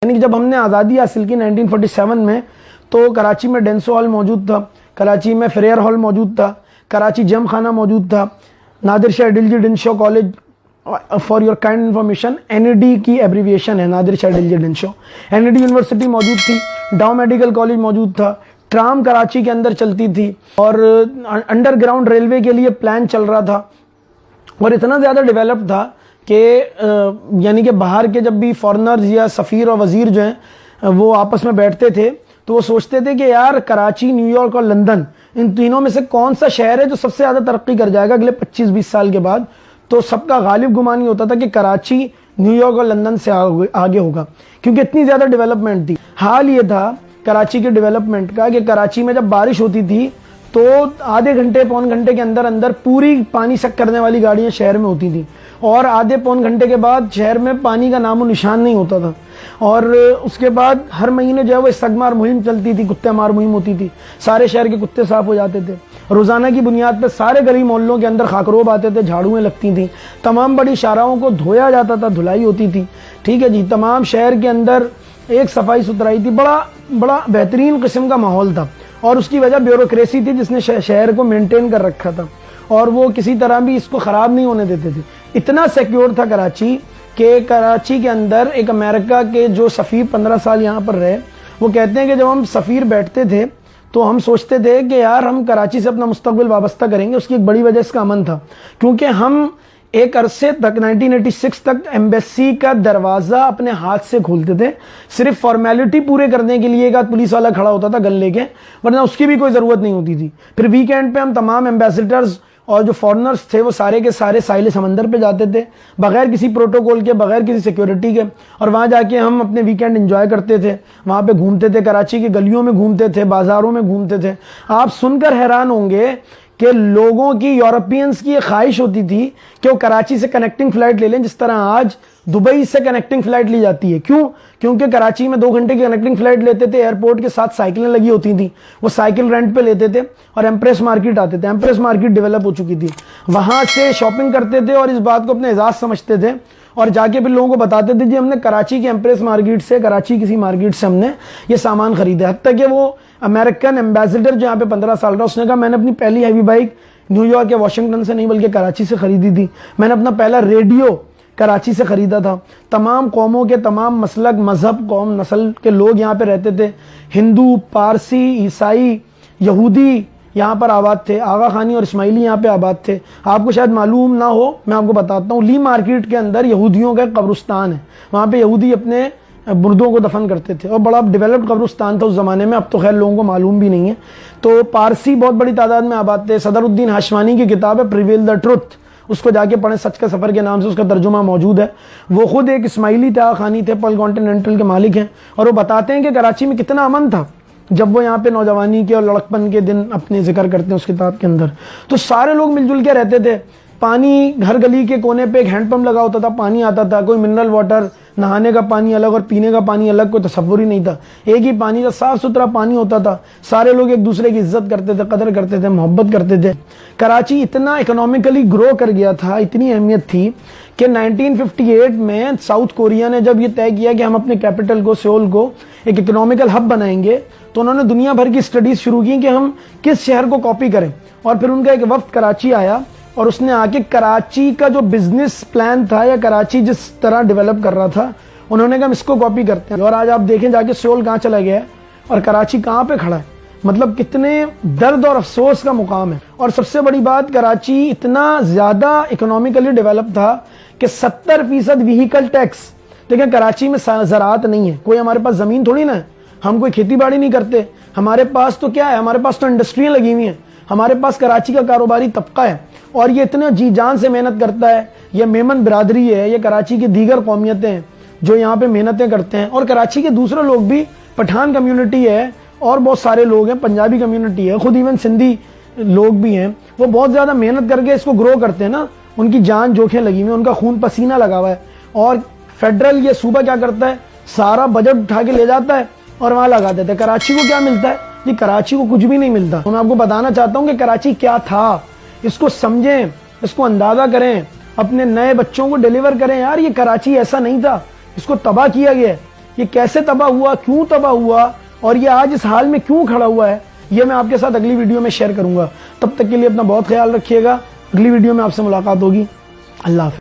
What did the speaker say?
यानी कि जब हमने आज़ादी हासिल की 1947 में, तो कराची में डेंसो हॉल मौजूद था, कराची में फ्रेयर हॉल मौजूद था, कराची जम खाना मौजूद था, Nadir Shah Eduljee Dinshaw college, for your kind information NAD की एब्रीविएशन है, नादिर शाह दिलजी डिनशो। NAD यूनिवर्सिटी मौजूद थी, डाउ मेडिकल कॉलेज मौजूद था, ट्राम कराची के अंदर चलती थी और अंडरग्राउंड रेलवे के लिए प्लान चल रहा था और इतना ज़्यादा डेवलप था कि यानी कि बाहर के जब भी फॉरेनर्स या सफ़ीर और वज़ीर जो हैं वो आपस में बैठते थे तो वो सोचते थे कि यार कराची, न्यूयॉर्क और लंदन, इन तीनों में से कौन सा शहर है जो सबसे ज़्यादा तरक्की कर जाएगा अगले 25-20 साल के बाद। तो सबका गालिब गुमान ये होता था कि कराची, न्यूयॉर्क और लंदन से आगे होगा, क्योंकि इतनी ज़्यादा डेवलपमेंट थी। हाल ये था कराची के डेवलपमेंट का कि कराची में जब बारिश होती थी तो आधे घंटे पौन घंटे के अंदर अंदर पूरी पानी सक करने वाली गाड़ियां शहर में होती थी और आधे पौन घंटे के बाद शहर में पानी का नामो निशान नहीं होता था। और उसके बाद हर महीने जो है वो सगमार मुहिम चलती थी, कुत्ते मार मुहिम होती थी, सारे शहर के कुत्ते साफ हो जाते थे। रोज़ाना की बुनियाद पर सारे गली मोहल्लों के अंदर खाकरोब आते थे, झाड़ुएँ लगती थी, तमाम बड़ी शाहराहों को धोया जाता था, धुलाई होती थी। ठीक है जी, तमाम शहर के अंदर एक सफाई सुथराई थी, बड़ा बेहतरीन किस्म का माहौल था और उसकी वजह ब्यूरोक्रेसी थी जिसने शहर को मेंटेन कर रखा था और वो किसी तरह भी इसको ख़राब नहीं होने देते थे। इतना सिक्योर था कराची कि कराची के अंदर एक अमेरिका के जो सफ़ीर 15 साल यहाँ पर रहे, वो कहते हैं कि जब हम सफ़ीर बैठते थे तो हम सोचते थे कि यार हम कराची से अपना मुस्तकबिल वाबस्ता करेंगे। उसकी एक बड़ी वजह इसका अमन था, क्योंकि हम एक अरसे तक 1986 तक एम्बेसी का दरवाज़ा अपने हाथ से खोलते थे, सिर्फ फॉर्मेलिटी पूरे करने के लिए एक आध पुलिस वाला खड़ा होता था गल लेके, वरना उसकी भी कोई ज़रूरत नहीं होती थी। फिर वीकेंड पे हम तमाम एम्बेसडर्स और जो फॉरेनर्स थे वो सारे के सारे साहिल समंदर पे जाते थे बगैर किसी प्रोटोकॉल के, बगैर किसी सिक्योरिटी के, और वहाँ जाके हम अपने वीकेंड एंजॉय करते थे। वहाँ पे घूमते थे, कराची की गलियों में घूमते थे, बाज़ारों में घूमते थे। आप सुनकर हैरान होंगे कि लोगों की, यूरोपियंस की ये ख्वाहिश होती थी कि वो कराची से कनेक्टिंग फ़्लाइट ले लें, जिस तरह आज दुबई से कनेक्टिंग फ़्लाइट ली जाती है। क्यों? क्योंकि कराची में 2 घंटे की कनेक्टिंग फ़्लाइट लेते थे, एयरपोर्ट के साथ साइकिलें लगी होती थी, वो साइकिल रेंट पे लेते थे और एम्प्रेस मार्केट आते थे। एम्प्रेस मार्केट डेवलप हो चुकी थी, वहाँ से शॉपिंग करते थे और इस बात को अपने एजाज़ समझते थे और जाके फिर लोगों को बताते थे जी हमने कराची की एम्प्रेस मार्केट से, कराची किसी मार्केट से हमने ये सामान खरीदा। हत्ता कि वो अमेरिकन एम्बेसडर जो यहाँ पे 15 साल रहा, उसने कहा मैंने अपनी पहली हैवी बाइक न्यूयॉर्क या वाशिंगटन से नहीं बल्कि कराची से खरीदी थी। मैंने अपना पहला रेडियो कराची से ख़रीदा था। तमाम कौमों के तमाम मसलक, मज़हब, कौम, नस्ल के लोग यहाँ पे रहते थे। हिंदू, पारसी, ईसाई, यहूदी यहाँ पर आबाद थे, आगा खानी और इस्माइली यहाँ पे आबाद थे। आपको शायद मालूम ना हो, मैं आपको बताता हूँ, ली मार्केट के अंदर यहूदियों का कब्रिस्तान है। वहाँ पे यहूदी अपने मुर्दों को दफन करते थे और बड़ा डेवलप्ड कब्रिस्तान था उस ज़माने में, अब तो खैर लोगों को मालूम भी नहीं है। तो पारसी बहुत बड़ी तादाद में आबाद थे। सदरुद्दीन हाशमानी की किताब है प्रिवेल द ट्रुथ, उसको जाके पढ़ें, सच का सफ़र के नाम से उसका तर्जुमा मौजूद है। वो खुद एक इस्माइली थे, खानी थे, पल कॉन्टिनेंटल के मालिक हैं और वो बताते हैं कि कराची में कितना अमन था जब वो यहाँ पे नौजवानी के और लड़कपन के दिन अपने जिक्र करते हैं उस किताब के अंदर। तो सारे लोग मिलजुल के रहते थे। पानी हर गली के कोने पे एक हैंडपम्प लगा होता था, पानी आता था, कोई मिनरल वाटर, नहाने का पानी अलग और पीने का पानी अलग, कोई तसव्वुर ही नहीं था। एक ही पानी था, साफ सुथरा पानी होता था। सारे लोग एक दूसरे की इज्जत करते थे, कदर करते थे, मोहब्बत करते थे। कराची इतना इकोनॉमिकली ग्रो कर गया था, इतनी अहमियत थी कि 1958 में साउथ कोरिया ने जब ये तय किया कि हम अपने कैपिटल को, सियोल को एक इकोनॉमिकल हब बनाएंगे, तो उन्होंने दुनिया भर की स्टडीज शुरू की कि हम किस शहर को कॉपी करें। और फिर उनका एक वफ्द कराची आया और उसने आके कराची का जो बिजनेस प्लान था या कराची जिस तरह डेवलप कर रहा था, उन्होंने कहा इसको कॉपी करते हैं। और आज आप देखें जाके सियोल कहाँ चला गया है और कराची कहाँ पे खड़ा है। मतलब कितने दर्द और अफसोस का मुकाम है। और सबसे बड़ी बात, कराची इतना ज़्यादा इकोनॉमिकली डेवलप था कि 70% व्हीकल टैक्स। देखिए कराची में ज़राअत नहीं है, कोई हमारे पास ज़मीन थोड़ी ना है, हम कोई खेती बाड़ी नहीं करते। हमारे पास तो क्या है, हमारे पास तो इंडस्ट्रियाँ लगी हुई हैं। हमारे पास कराची का कारोबारी तबका है और ये इतने जी जान से मेहनत करता है। ये मेमन बिरादरी है, ये कराची की दीगर कौमियतें हैं जो यहाँ पे मेहनतें करते हैं। और कराची के दूसरे लोग भी, पठान कम्युनिटी है और बहुत सारे लोग हैं, पंजाबी कम्युनिटी है, खुद इवन सिंधी लोग भी हैं, वो बहुत ज़्यादा मेहनत करके इसको ग्रो करते हैं ना। उनकी जान जोखिम लगी हुई है, उनका खून पसीना लगा हुआ है। और फेडरल ये सूबा क्या करता है, सारा बजट उठा के ले जाता है और वहाँ लगा देते हैं। कराची को क्या मिलता है जी? कराची को कुछ भी नहीं मिलता। तो मैं आपको बताना चाहता हूँ कि कराची क्या था, इसको समझें, इसको अंदाजा करें, अपने नए बच्चों को डिलीवर करें। यार ये कराची ऐसा नहीं था, इसको तबाह किया गया है। ये कैसे तबाह हुआ, क्यों तबाह हुआ और ये आज इस हाल में क्यों खड़ा हुआ है, ये मैं आपके साथ अगली वीडियो में शेयर करूंगा। तब तक के लिए अपना बहुत ख्याल रखिएगा। अगली वीडियो में आपसे मुलाकात होगी। अल्लाह हाफ़िज़।